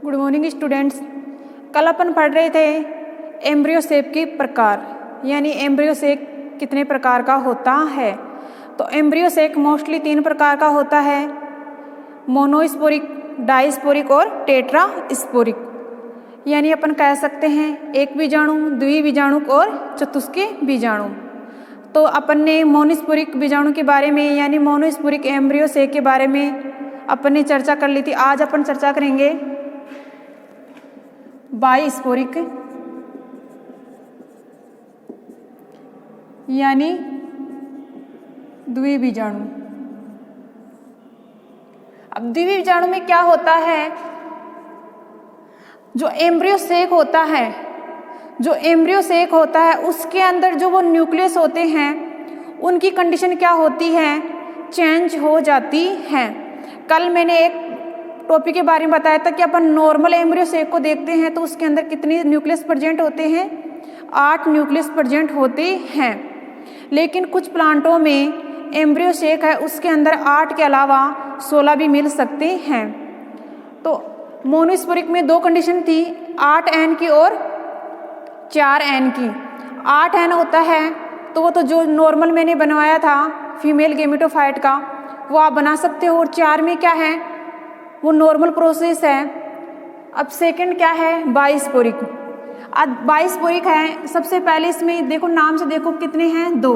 Good morning students. कल अपन पढ़ रहे थे एम्ब्रियो सेक के प्रकार, यानी एम्ब्रियो सेक कितने प्रकार का होता है। तो एम्ब्रियो सेक मोस्टली 3 प्रकार का होता है, मोनोस्पोरिक, डाइस्पोरिक और टेट्रास्पोरिक। यानी अपन कह सकते हैं एक बीजाणु, द्विबीजाणुक और चतुष्क बीजाणु। तो अपन ने मोनोस्पोरिक बीजाणु के बारे में यानी मोनोस्पोरिक एम्ब्रियो सेक के बारे में अपन ने चर्चा कर ली थी। आज अपन चर्चा करेंगे बाइस्पोरिक यानी द्विबीजाणु। अब द्विबीजाणु में क्या होता है, जो एम्ब्रियो सेक होता है उसके अंदर जो वो न्यूक्लियस होते हैं उनकी कंडीशन क्या होती है, चेंज हो जाती है। कल मैंने एक टॉपिक के बारे में बताया था कि अपन नॉर्मल एम्ब्रियो सेक को देखते हैं तो उसके अंदर कितने न्यूक्लियस प्रेजेंट होते हैं, 8 न्यूक्लियस प्रेजेंट होते हैं। लेकिन कुछ प्लांटों में एम्ब्रियो सेक है उसके अंदर 8 के अलावा 16 भी मिल सकते हैं। तो मोनोस्पोरिक में 2 कंडीशन थी, 8N की और 4N की। 8N होता है तो वो तो जो नॉर्मल मैंने बनवाया था फीमेल गेमेटोफाइट का वो आप बना सकते हो, और 4 में क्या है, वो नॉर्मल प्रोसेस है। अब सेकंड क्या है, बाइस्पोरिक। अब बाइस्पोरिक है, सबसे पहले इसमें देखो नाम से देखो कितने हैं, 2।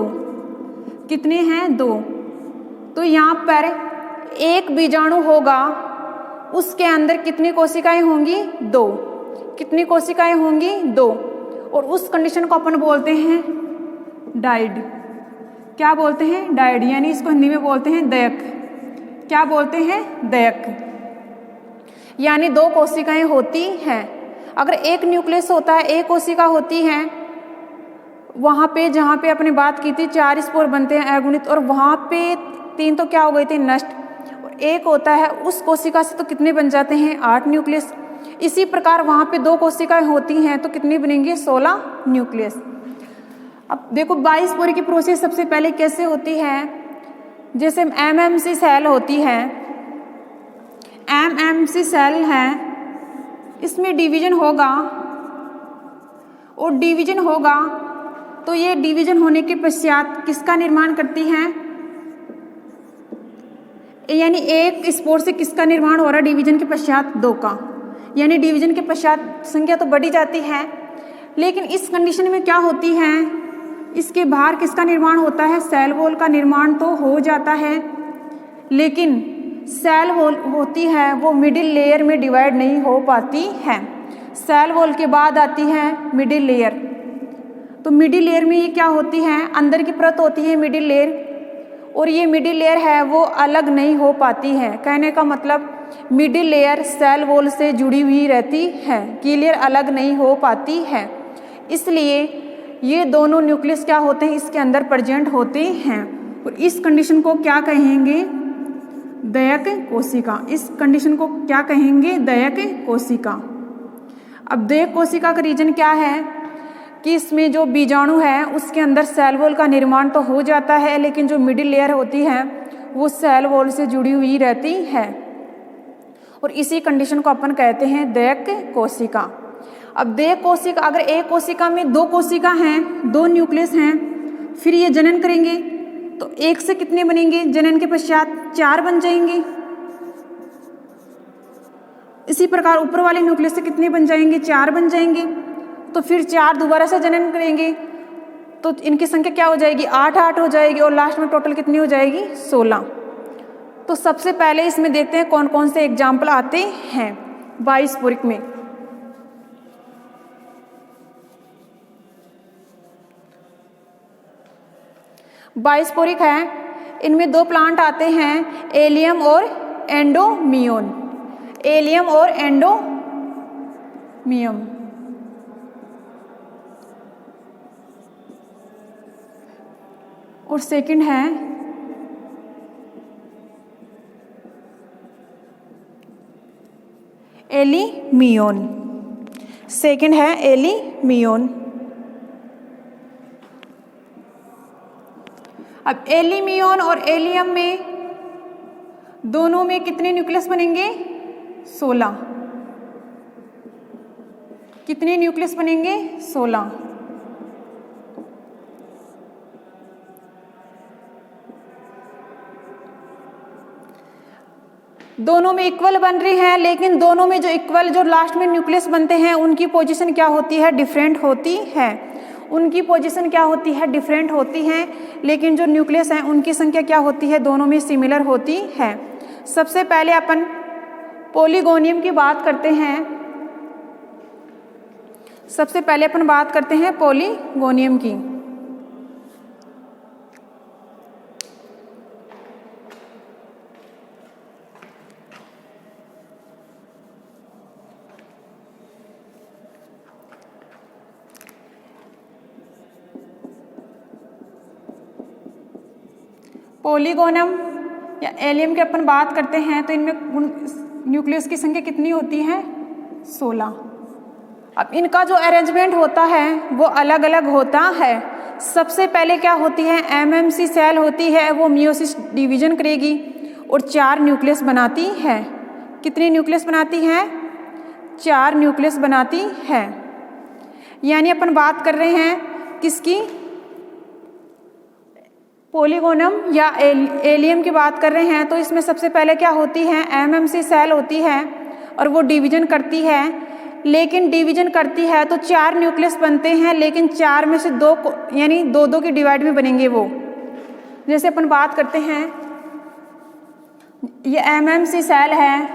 कितने हैं, 2। तो यहाँ पर एक बीजाणु होगा उसके अंदर कितनी कोशिकाएं होंगी, 2। कितनी कोशिकाएं होंगी, 2। और उस कंडीशन को अपन बोलते हैं डाइड। क्या बोलते हैं, डाइड, यानी इसको हिंदी में बोलते हैं दयक। क्या बोलते हैं, दयक। यानी 2 कोशिकाएं होती हैं। अगर एक न्यूक्लियस होता है, एक कोशिका होती है, वहाँ पे जहाँ पे अपने बात की थी 4 स्पोर बनते हैं अगुणित, और वहाँ पे 3 तो क्या हो गए थे, नष्ट। और एक होता है उस कोशिका से तो कितने बन जाते हैं, 8 न्यूक्लियस। इसी प्रकार वहाँ पे 2 कोशिकाएं होती हैं तो कितनी बनेंगे, 16 न्यूक्लियस। अब देखो बाइस्पोरिक की प्रोसेस सबसे पहले कैसे होती है, जैसे एमएमसी सेल होती है, एमएमसी सेल है, इसमें डिवीजन होगा और डिवीजन होगा तो ये डिवीजन होने के पश्चात किसका निर्माण करती है, यानी एक स्पोर से किसका निर्माण हो रहा है डिवीजन के पश्चात, 2 का। यानी डिवीजन के पश्चात संख्या तो बढ़ी जाती है, लेकिन इस कंडीशन में क्या होती है, इसके बाहर किसका निर्माण होता है, सेल वॉल का निर्माण तो हो जाता है, लेकिन सेल वॉल होती है वो मिडिल लेयर में डिवाइड नहीं हो पाती है। सेल वॉल के बाद आती है मिडिल लेयर। तो मिडिल लेयर में ये क्या होती है, अंदर की परत होती है मिडिल लेयर, और ये मिडिल लेयर है वो अलग नहीं हो पाती है। कहने का मतलब मिडिल लेयर सेल वॉल से जुड़ी हुई रहती है, क्लियर, अलग नहीं हो पाती है। इसलिए ये दोनों न्यूक्लियस क्या होते हैं, इसके अंदर प्रेजेंट होते हैं, और इस कंडीशन को क्या कहेंगे, दयक कोशिका। इस कंडीशन को क्या कहेंगे, दयक कोशिका। अब दयक कोशिका का रीजन क्या है कि इसमें जो बीजाणु है उसके अंदर सेल वॉल का निर्माण तो हो जाता है, लेकिन जो मिडिल लेयर होती है वो सेल वॉल से जुड़ी हुई रहती है, और इसी कंडीशन को अपन कहते हैं दयक कोशिका। अब दयक कोशिका, अगर एक कोशिका में 2 कोशिका हैं, 2 न्यूक्लियस हैं, फिर ये जनन करेंगे तो 1 से कितने बनेंगे, जनन के पश्चात 4 बन जाएंगे। इसी प्रकार ऊपर वाले न्यूक्लियस से कितने बन जाएंगे, 4 बन जाएंगे। तो फिर 4 दोबारा से जनन करेंगे तो इनकी संख्या क्या हो जाएगी, 8 हो जाएगी, और लास्ट में टोटल कितनी हो जाएगी, 16। तो सबसे पहले इसमें देखते हैं कौन कौन से एग्जाम्पल आते हैं बाइस्पोरिक में। बाइस्पोरिक है, इनमें 2 प्लांट आते हैं, एलियम और एंडोमियम। एलियम और एंडोमियम। और सेकंड है एलिमियोन। सेकंड है एलिमियोन। अब एलिमियोन और एलियम में दोनों में कितने न्यूक्लियस बनेंगे, 16। कितने न्यूक्लियस बनेंगे? 16। दोनों में इक्वल बन रही हैं, लेकिन दोनों में जो इक्वल जो लास्ट में न्यूक्लियस बनते हैं उनकी पोजीशन क्या होती है? डिफरेंट होती है। उनकी पोजीशन क्या होती है? डिफरेंट होती है। लेकिन जो न्यूक्लियस हैं उनकी संख्या क्या होती है? दोनों में सिमिलर होती है। सबसे पहले अपन पॉलीगोनियम की बात करते हैं। सबसे पहले अपन बात करते हैं पॉलीगोनियम की। पॉलीगोनम या एलियम की अपन बात करते हैं तो इनमें न्यूक्लियस की संख्या कितनी होती है? 16। अब इनका जो अरेंजमेंट होता है वो अलग अलग होता है। सबसे पहले क्या होती है? एमएमसी सेल होती है, वो मियोसिस डिवीजन करेगी और 4 न्यूक्लियस बनाती है। कितनी न्यूक्लियस बनाती है? 4 न्यूक्लियस बनाती है। यानी अपन बात कर रहे हैं किसकी? पॉलीगोनम या एलियम की बात कर रहे हैं। तो इसमें सबसे पहले क्या होती है? एमएमसी सेल होती है और वो डिवीजन करती है। लेकिन डिवीजन करती है तो 4 न्यूक्लियस बनते हैं, लेकिन 4 में से 2 यानी 2-2 की डिवाइड में बनेंगे वो। जैसे अपन बात करते हैं ये एमएमसी सेल है,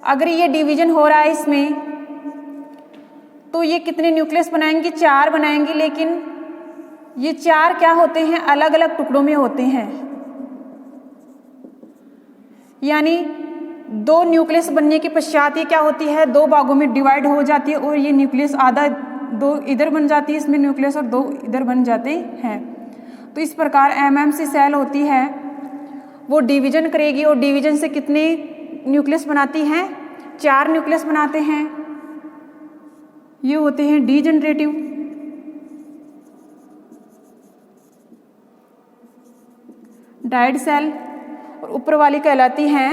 अगर ये डिवीजन हो रहा है इसमें तो ये कितने न्यूक्लियस बनाएंगे? 4 बनाएंगे। लेकिन ये 4 क्या होते हैं? अलग अलग टुकड़ों में होते हैं। यानी 2 न्यूक्लियस बनने के पश्चात ये क्या होती है? 2 भागों में डिवाइड हो जाती है और ये न्यूक्लियस आधा 2 इधर बन जाती है इसमें न्यूक्लियस और 2 इधर बन जाते हैं। तो इस प्रकार एमएमसी सेल होती है वो डिवीजन करेगी और डिवीजन से कितने न्यूक्लियस बनाती है? 4 न्यूक्लियस बनाते हैं। ये होते हैं डीजनरेटिव। डाइड सेल और ऊपर वाली कहलाती हैं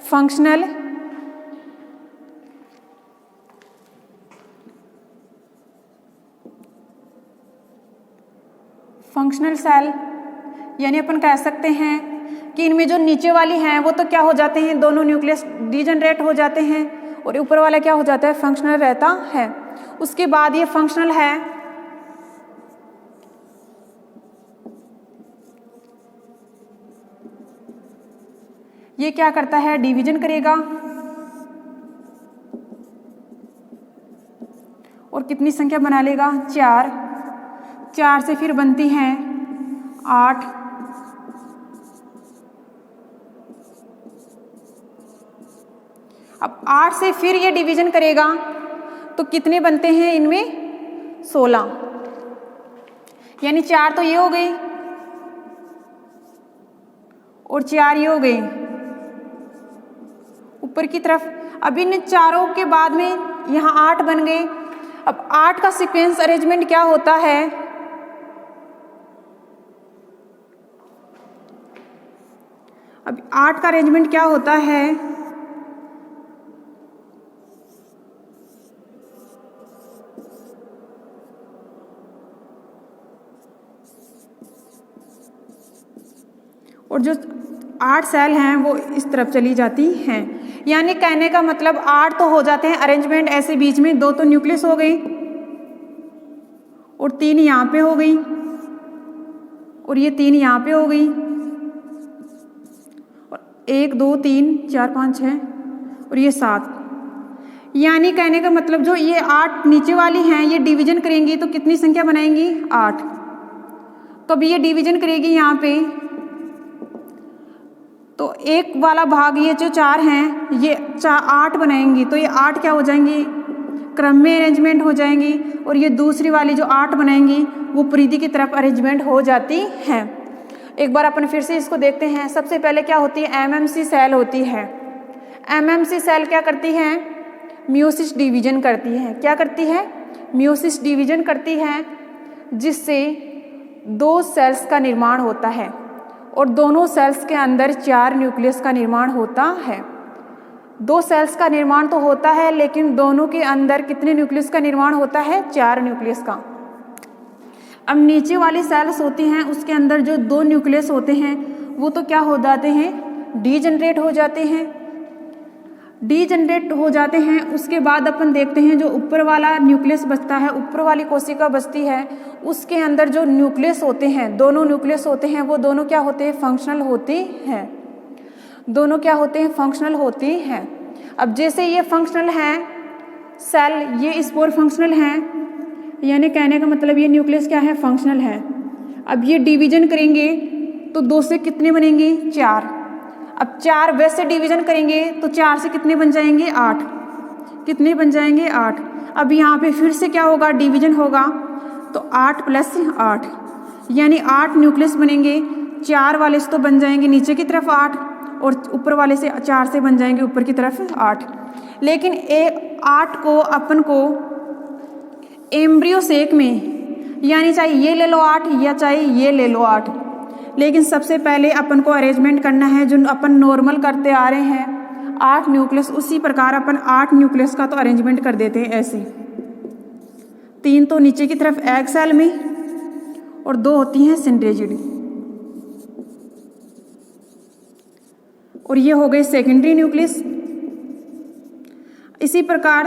फंक्शनल। फंक्शनल सेल यानी अपन कह सकते हैं कि इनमें जो नीचे वाली हैं वो तो क्या हो जाते हैं? दोनों न्यूक्लियस डीजनरेट हो जाते हैं और ऊपर वाला क्या हो जाता है? फंक्शनल रहता है। उसके बाद ये फंक्शनल है ये क्या करता है? डिवीजन करेगा और कितनी संख्या बना लेगा? 4। 4 से फिर बनती हैं 8। अब 8 से फिर ये डिवीजन करेगा तो कितने बनते हैं इनमें? 16। यानी 4 तो ये हो गई और 4 ये हो गई ऊपर की तरफ। अब इन चारों के बाद में यहाँ 8 बन गए। अब 8 का सीक्वेंस अरेंजमेंट क्या होता है? अब 8 का अरेंजमेंट क्या होता है? और जो 8 सेल हैं वो इस तरफ चली जाती हैं। यानी कहने का मतलब 8 तो हो जाते हैं अरेंजमेंट ऐसे बीच में। 2 तो न्यूक्लियस हो गई और 3 यहाँ पे हो गई और ये 3 यहाँ पे हो गई और 1 2 3 4 5 6 और ये 7। यानी कहने का मतलब जो ये 8 नीचे वाली हैं ये डिवीजन करेंगी तो कितनी संख्या बनाएंगी? 8। तो अभी ये डिवीजन करेगी यहाँ पे तो एक वाला भाग ये जो 4 हैं ये 8 बनाएंगी तो ये 8 क्या हो जाएंगी? क्रम में अरेंजमेंट हो जाएंगी और ये दूसरी वाली जो 8 बनाएंगी वो परिधि की तरफ अरेंजमेंट हो जाती हैं। एक बार अपन फिर से इसको देखते हैं। सबसे पहले क्या होती है? एमएमसी सेल होती है। एमएमसी सेल क्या करती है? मियोसिस डिवीजन करती है। क्या करती है? मियोसिस डिवीजन करती है, जिससे 2 सेल्स का निर्माण होता है और दोनों सेल्स के अंदर 4 न्यूक्लियस का निर्माण होता है। 2 सेल्स का निर्माण तो होता है, लेकिन दोनों के अंदर कितने न्यूक्लियस का निर्माण होता है? 4 न्यूक्लियस का। अब नीचे वाली सेल्स होती हैं, उसके अंदर जो 2 न्यूक्लियस होते हैं वो तो क्या हो जाते हैं? डीजनरेट हो जाते हैं। डीजनरेट हो जाते हैं। उसके बाद अपन देखते हैं जो ऊपर वाला न्यूक्लियस बचता है, ऊपर वाली कोशिका बचती है, उसके अंदर जो न्यूक्लियस होते हैं, दोनों न्यूक्लियस होते हैं, वो दोनों क्या होते हैं? फंक्शनल होते हैं। दोनों क्या होते हैं? फंक्शनल होते हैं। अब जैसे ये फंक्शनल हैं सेल, ये स्पोर फंक्शनल हैं, यानी कहने का मतलब ये न्यूक्लियस क्या है? फंक्शनल है। अब ये डिवीजन करेंगे तो 2 से कितने बनेंगे? 4। अब 4 वैसे डिवीजन करेंगे तो 4 से कितने बन जाएंगे? 8। कितने बन जाएंगे? 8। अब यहाँ पे फिर से क्या होगा? डिवीजन होगा, तो 8 + 8 यानी 8 न्यूक्लियस बनेंगे। 4 वाले से तो बन जाएंगे नीचे की तरफ 8, और ऊपर वाले से 4 से बन जाएंगे ऊपर की तरफ 8। लेकिन 8 को अपन को एम्ब्रियो सेक में, यानी चाहे ये ले लो 8 या चाहे ये ले लो 8, लेकिन सबसे पहले अपन को अरेंजमेंट करना है जो अपन नॉर्मल करते आ रहे हैं 8 न्यूक्लियस, उसी प्रकार अपन 8 न्यूक्लियस का तो अरेंजमेंट कर देते हैं ऐसे। 3 तो नीचे की तरफ एग सेल में और 2 होती हैं सिंड्रेजिड, और ये हो गए सेकेंडरी न्यूक्लियस। इसी प्रकार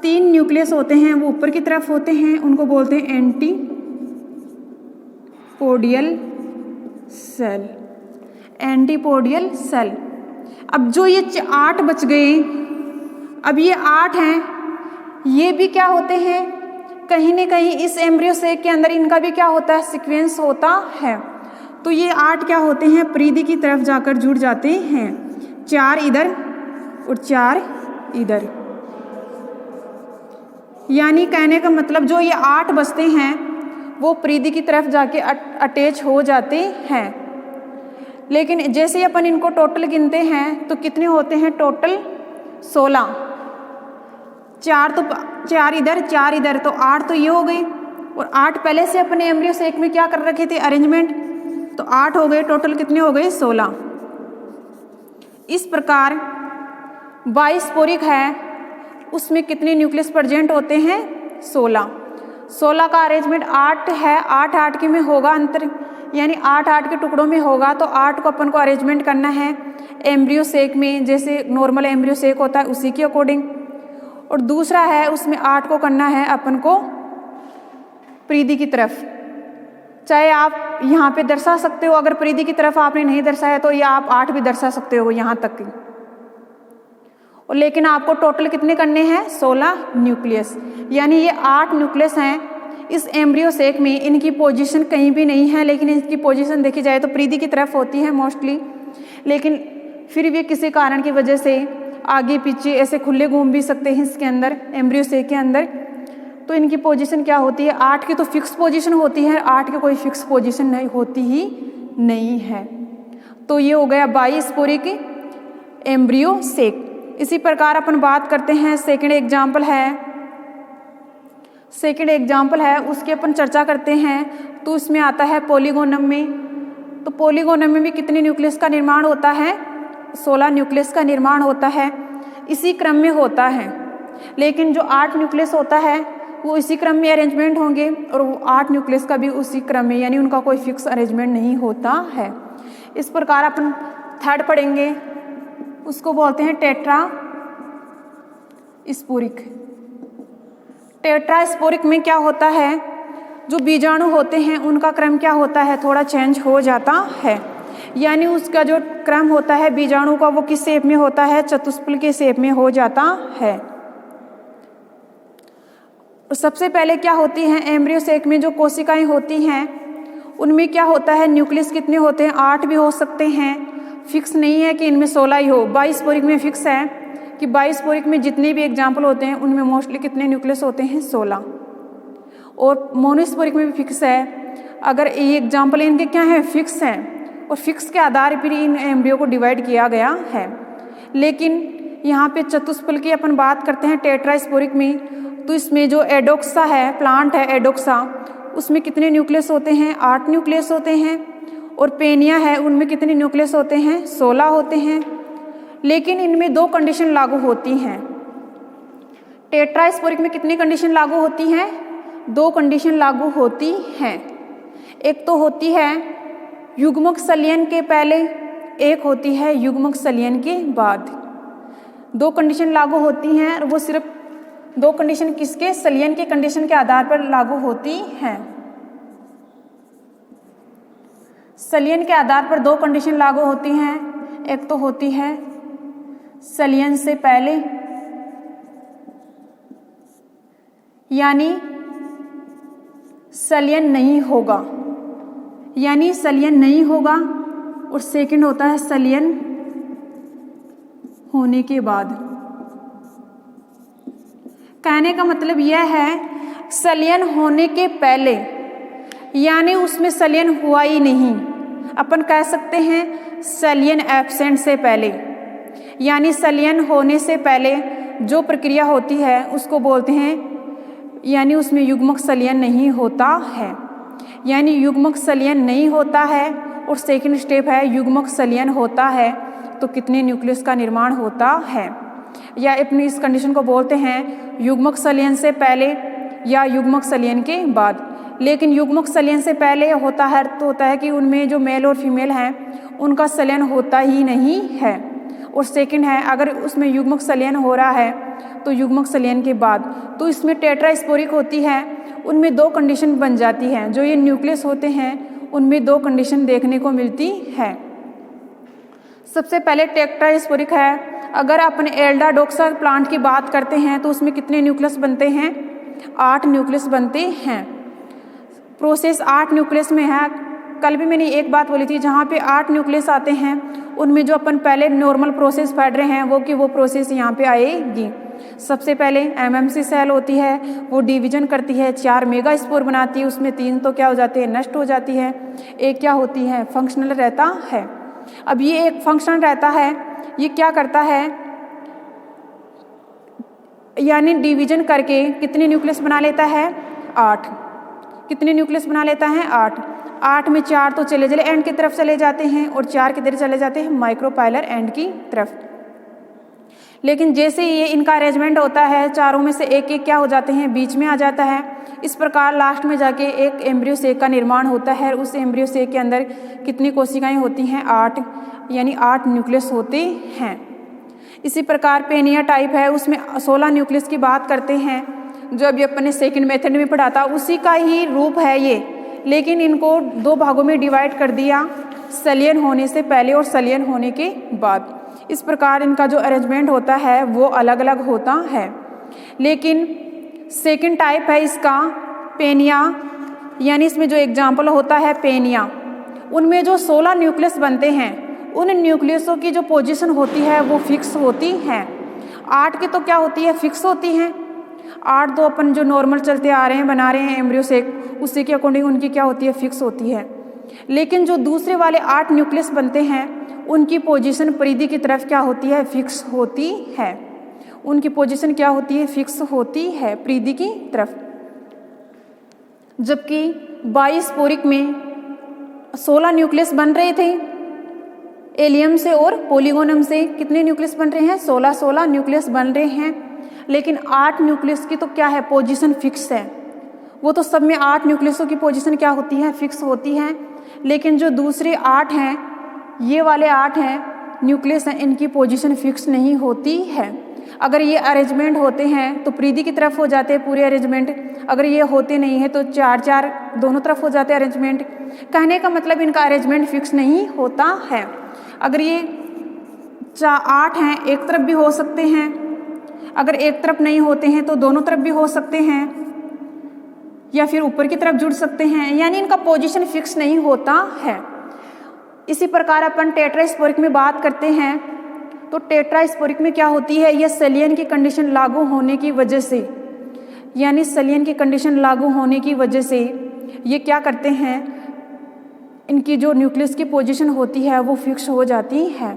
3 न्यूक्लियस होते हैं, वो ऊपर की तरफ होते हैं, उनको बोलते हैं एंटीपोडियल सेल। एंटीपोडियल सेल। अब जो ये 8 बच गए, अब ये 8 हैं, ये भी क्या होते हैं? कहीं न कहीं इस एम्ब्रियो सेक के अंदर इनका भी क्या होता है? सीक्वेंस होता है। तो ये 8 क्या होते हैं? परिधि की तरफ जाकर जुड़ जाते हैं। 4 इधर और 4 इधर, यानी कहने का मतलब जो ये 8 बचते हैं वो परिधि की तरफ जाके अटैच हो जाते हैं। लेकिन जैसे ही अपन इनको टोटल गिनते हैं तो कितने होते हैं? टोटल 16। 4 तो 4 इधर 4 इधर, तो 8 तो ये हो गई, और 8 पहले से अपने एम्ब्रियो सेक में क्या कर रखे थे? अरेंजमेंट, तो 8 हो गए। टोटल कितने हो गए? 16। इस प्रकार बाइस्पोरिक है, उसमें कितने न्यूक्लियस प्रेजेंट होते हैं? 16। 16 का अरेंजमेंट 8 है, 8 के में होगा अंतर, यानी 8 के टुकड़ों में होगा, तो 8 को अपन को अरेंजमेंट करना है एम्ब्रियो सेक में, जैसे नॉर्मल एम्ब्रियो सेक होता है उसी के अकॉर्डिंग। और दूसरा है उसमें 8 को करना है अपन को परिधि की तरफ, चाहे आप यहाँ पे दर्शा सकते हो, अगर परिधि की तरफ आपने नहीं दर्शाया तो ये आप 8 भी दर्शा सकते हो यहाँ तक की। और लेकिन आपको टोटल कितने करने हैं? 16 न्यूक्लियस, यानी ये 8 न्यूक्लियस हैं इस एम्ब्रियो सेक में। इनकी पोजीशन कहीं भी नहीं है, लेकिन इनकी पोजीशन देखी जाए तो परिधि की तरफ होती है मोस्टली, लेकिन फिर भी किसी कारण की वजह से आगे पीछे ऐसे खुले घूम भी सकते हैं इसके अंदर, एम्ब्रियो सेक के अंदर। तो इनकी पोजीशन क्या होती है? 8 की तो फिक्स पोजीशन होती है, 8 की कोई फिक्स पोजीशन नहीं होती ही नहीं है। तो ये हो गया बाइस्पोरिक एम्ब्रियो सेक। इसी प्रकार अपन बात करते हैं सेकंड एग्जाम्पल है, उसकी अपन चर्चा करते हैं। तो इसमें आता है पॉलीगोनम में। तो पॉलीगोनम में भी कितने न्यूक्लियस का निर्माण होता है? 16 न्यूक्लियस का निर्माण होता है, इसी क्रम में होता है। लेकिन जो 8 न्यूक्लियस होता है वो इसी क्रम में अरेंजमेंट होंगे, और वो 8 न्यूक्लियस का भी उसी क्रम में, यानी उनका कोई फिक्स अरेंजमेंट नहीं होता है। इस प्रकार अपन थर्ड पढ़ेंगे, उसको बोलते हैं टेट्रा स्पोरिक। टेट्रा स्पोरिक में क्या होता है? जो बीजाणु होते हैं उनका क्रम क्या होता है? थोड़ा चेंज हो जाता है, यानी उसका जो क्रम होता है बीजाणु का वो किस शेप में होता है? चतुष्फल के शेप में हो जाता है। सबसे पहले क्या होती हैं? एम्ब्रियो सेक में जो कोशिकाएं होती हैं उनमें क्या होता है? न्यूक्लियस कितने होते हैं? 8 भी हो सकते हैं, फिक्स नहीं है कि इनमें 16 ही हो। बाइस्पोरिक में फिक्स है कि बाइस्पोरिक में जितने भी एग्जाम्पल होते हैं उनमें मोस्टली कितने न्यूक्लियस होते हैं? 16। और मोनोस्पोरिक में भी फिक्स है, अगर ये एग्जाम्पल इनके क्या है? फिक्स हैं, और फिक्स के आधार पर इन एम्ब्रियो को डिवाइड किया गया है। लेकिन यहाँ पे चतुष्फल की अपन बात करते हैं टेट्रा स्पोरिक में, तो इसमें जो एडोक्सा है, प्लांट है एडोक्सा, उसमें कितने न्यूक्लियस होते हैं? 8 न्यूक्लियस होते हैं। और पेनिया है, उनमें कितने न्यूक्लियस होते हैं? 16 होते हैं। लेकिन इनमें 2 कंडीशन लागू होती हैं। टेट्रास्पोरिक में कितनी कंडीशन लागू होती हैं? 2 कंडीशन लागू होती हैं। एक तो होती है युग्मक संलयन के पहले, एक होती है युग्मक संलयन के बाद। 2 कंडीशन लागू होती हैं और वो सिर्फ 2 कंडीशन किसके? संलयन के कंडीशन के आधार पर लागू होती हैं। संलयन के आधार पर 2 कंडीशन लागू होती हैं। एक तो होती है संलयन से पहले, यानी संलयन नहीं होगा, यानी संलयन नहीं होगा, और सेकंड होता है संलयन होने के बाद। कहने का मतलब यह है संलयन होने के पहले, यानी उसमें संलयन हुआ ही नहीं, अपन कह सकते हैं संलयन एब्सेंट से पहले, यानी संलयन होने से पहले जो प्रक्रिया होती है उसको बोलते हैं, यानी उसमें युग्मक संलयन नहीं होता है, यानी युग्मक संलयन नहीं होता है। और सेकंड स्टेप है युग्मक संलयन होता है तो कितने न्यूक्लियस का निर्माण होता है, या अपनी इस कंडीशन को बोलते हैं युग्मक संलयन से पहले या युग्मक संलयन के बाद। लेकिन युग्मक संलयन से पहले होता है तो होता है कि उनमें जो मेल और फीमेल हैं उनका संलयन होता ही नहीं है, और सेकंड है अगर उसमें युग्मक संलयन हो रहा है तो युग्मक संलयन के बाद। तो इसमें टेट्रास्पोरिक होती है, उनमें 2 कंडीशन बन जाती हैं। जो ये न्यूक्लियस होते हैं उनमें 2 कंडीशन देखने को मिलती है। सबसे पहले टेट्रास्पोरिक है, अगर अपन एल्डाडोक्सा प्लांट की बात करते हैं तो उसमें कितने न्यूक्लियस बनते हैं? 8 न्यूक्लियस बनते हैं। प्रोसेस 8 न्यूक्लियस में है। कल भी मैंने एक बात बोली थी, जहाँ पे 8 न्यूक्लियस आते हैं उनमें जो अपन पहले नॉर्मल प्रोसेस पढ़ रहे हैं वो प्रोसेस यहाँ पे आएगी। सबसे पहले एमएमसी सेल होती है, वो डिवीजन करती है, 4 मेगा स्पोर बनाती है, उसमें 3 तो क्या हो जाते हैं? नष्ट हो जाती है। एक क्या होती है? फंक्शनल रहता है। अब ये एक फंक्शनल रहता है, ये क्या करता है? यानी डिवीजन करके कितने न्यूक्लियस बना लेता है? 8। कितने न्यूक्लियस बना लेता है? 8। 8 में 4 तो चले एंड की तरफ चले जाते हैं और 4 किधर चले जाते हैं? माइक्रोपाइलर एंड की तरफ। लेकिन जैसे ये इनका अरेंजमेंट होता है, चारों में से एक एक क्या हो जाते हैं? बीच में आ जाता है। इस प्रकार लास्ट में जाके एक एम्ब्रियो सेक का निर्माण होता है। उस एम्ब्रियो सेक के अंदर कितनी कोशिकाएं होती हैं? 8, यानी 8 न्यूक्लियस होते हैं। इसी प्रकार पेनिया टाइप है, उसमें 16 न्यूक्लियस की बात करते हैं, जो अभी अपने सेकंड मेथड में पढ़ा था उसी का ही रूप है ये, लेकिन इनको 2 भागों में डिवाइड कर दिया, संलयन होने से पहले और संलयन होने के बाद। इस प्रकार इनका जो अरेंजमेंट होता है वो अलग अलग होता है। लेकिन सेकंड टाइप है इसका पेनिया, यानी इसमें जो एग्जाम्पल होता है पेनिया, उनमें जो 16 न्यूक्लियस बनते हैं उन न्यूक्लियसों की जो पोजीशन होती है वो फिक्स होती है। 8 की तो क्या होती है? फिक्स होती हैं। 8 तो अपन जो नॉर्मल चलते आ रहे हैं, बना रहे हैं एम्ब्रियो सेक, उसी के अकॉर्डिंग उनकी क्या होती है? फिक्स होती है। लेकिन जो दूसरे वाले 8 न्यूक्लियस बनते हैं उनकी पोजीशन परिधि की तरफ क्या होती है? फिक्स होती है। उनकी पोजीशन क्या होती है? फिक्स होती है परिधि की तरफ। जबकि बाइस्पोरिक में 16 न्यूक्लियस बन रहे थे, एलियम से और पोलीगोनम से कितने न्यूक्लियस बन रहे हैं? 16 न्यूक्लियस बन रहे हैं। लेकिन 8 न्यूक्लियस की तो क्या है? पोजीशन फिक्स है। वो तो सब में 8 न्यूक्लियसों की पोजीशन क्या होती है? फिक्स होती है। लेकिन जो दूसरे 8 हैं, ये वाले 8 हैं न्यूक्लियस हैं, इनकी पोजीशन फिक्स नहीं होती है। अगर ये अरेंजमेंट होते हैं तो परिधि की तरफ हो जाते हैं पूरे अरेंजमेंट, अगर ये होते नहीं है तो 4-4 दोनों तरफ हो जाते हैं अरेंजमेंट। कहने का मतलब इनका अरेंजमेंट फिक्स नहीं होता है। अगर ये 8 हैं, एक तरफ भी हो सकते हैं, अगर एक तरफ नहीं होते हैं तो दोनों तरफ भी हो सकते हैं, या फिर ऊपर की तरफ जुड़ सकते हैं, यानी इनका पोजीशन फिक्स नहीं होता है। इसी प्रकार अपन टेट्रास्पोरिक में बात करते हैं तो टेट्रास्पोरिक में क्या होती है? यह संलयन की कंडीशन लागू होने की वजह से, यानी संलयन की कंडीशन लागू होने की वजह से ये क्या करते हैं? इनकी जो न्यूक्लियस की पोजीशन होती है वो फिक्स हो जाती है।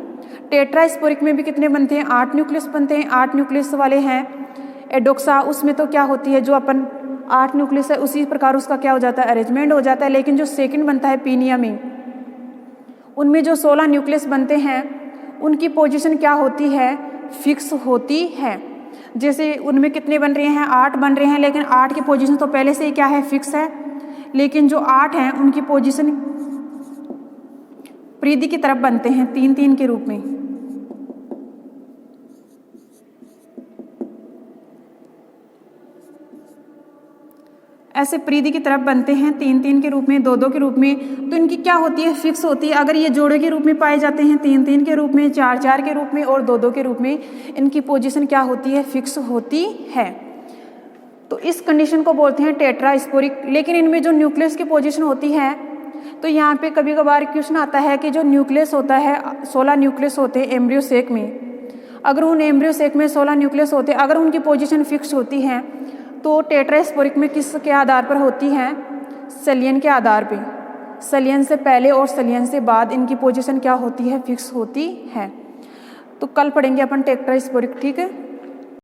टेट्रास्पोरिक में भी कितने बनते हैं? 8 न्यूक्लियस बनते हैं। 8 न्यूक्लियस वाले हैं एडोक्सा, उसमें तो क्या होती है? जो अपन 8 न्यूक्लियस है उसी प्रकार उसका क्या हो जाता है? अरेंजमेंट हो जाता है। लेकिन जो सेकंड बनता है पीनिया में, उनमें जो 16 न्यूक्लियस बनते हैं उनकी पोजीशन क्या होती है, फिक्स होती है। जैसे उनमें कितने बन रहे हैं, 8 बन रहे हैं, लेकिन 8 की पोजीशन तो पहले से ही क्या है, फिक्स है। लेकिन जो 8 हैं उनकी पोजीशन परिधि की तरफ बनते हैं 3-3 के रूप में। ऐसे परिधि की तरफ बनते हैं 3-3 के रूप में, 2-2 के रूप में। तो इनकी क्या होती है, फिक्स होती है। अगर ये जोड़े के रूप में पाए जाते हैं 3-3 के रूप में, 4-4 के रूप में और 2-2 के रूप में, इनकी पोजीशन क्या होती है, फिक्स होती है। तो इस कंडीशन को बोलते हैं टेट्रास्पोरिक। लेकिन इनमें जो न्यूक्लियस की पोजीशन होती है, तो यहाँ पे कभी कभार क्वेश्चन आता है कि जो न्यूक्लियस होता है, 16 न्यूक्लियस होते हैं एम्ब्रियो सेक में। अगर उन एम्ब्रियो सेक में 16 न्यूक्लियस होते, अगर उनकी पोजीशन फिक्स होती है, तो टेट्रास्पोरिक में किसके आधार पर होती है, सलियन के आधार पे। सलियन से पहले और सलियन से बाद इनकी पोजीशन क्या होती है, फिक्स होती है। तो कल पढ़ेंगे अपन टेट्रास्पोरिक, ठीक है।